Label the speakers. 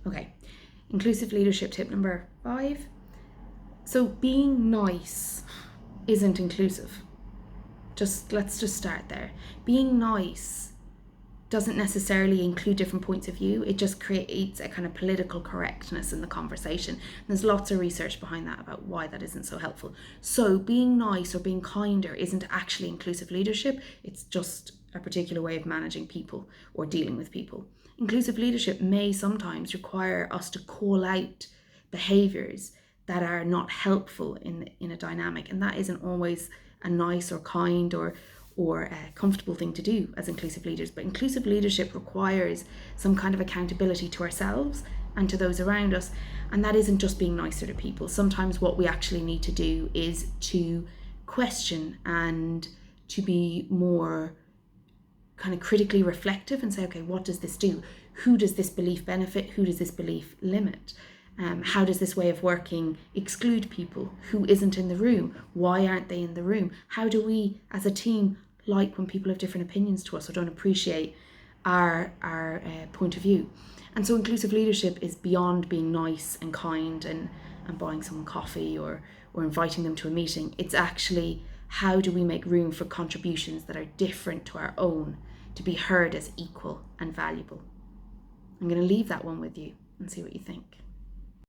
Speaker 1: Okay, inclusive leadership tip number 5. So being nice isn't inclusive. Let's just start there. Being nice doesn't necessarily include different points of view. It just creates a kind of political correctness in the conversation. And there's lots of research behind that about why that isn't so helpful. So being nice or being kinder isn't actually inclusive leadership. It's just a particular way of managing people or dealing with people. Inclusive leadership may sometimes require us to call out behaviours that are not helpful in a dynamic, and that isn't always a nice or kind or a comfortable thing to do as inclusive leaders. But inclusive leadership requires some kind of accountability to ourselves and to those around us, and that isn't just being nicer to people. Sometimes what we actually need to do is to question and to be more kind of critically reflective and say, okay, what does this do? Who does this belief benefit? Who does this belief limit? How does this way of working exclude people? Who isn't in the room? Why aren't they in the room? How do we as a team like when people have different opinions to us or don't appreciate our point of view? And so inclusive leadership is beyond being nice and kind and buying someone coffee or inviting them to a meeting. It's actually, how do we make room for contributions that are different to our own to be heard as equal and valuable? I'm going to leave that one with you and see what you think.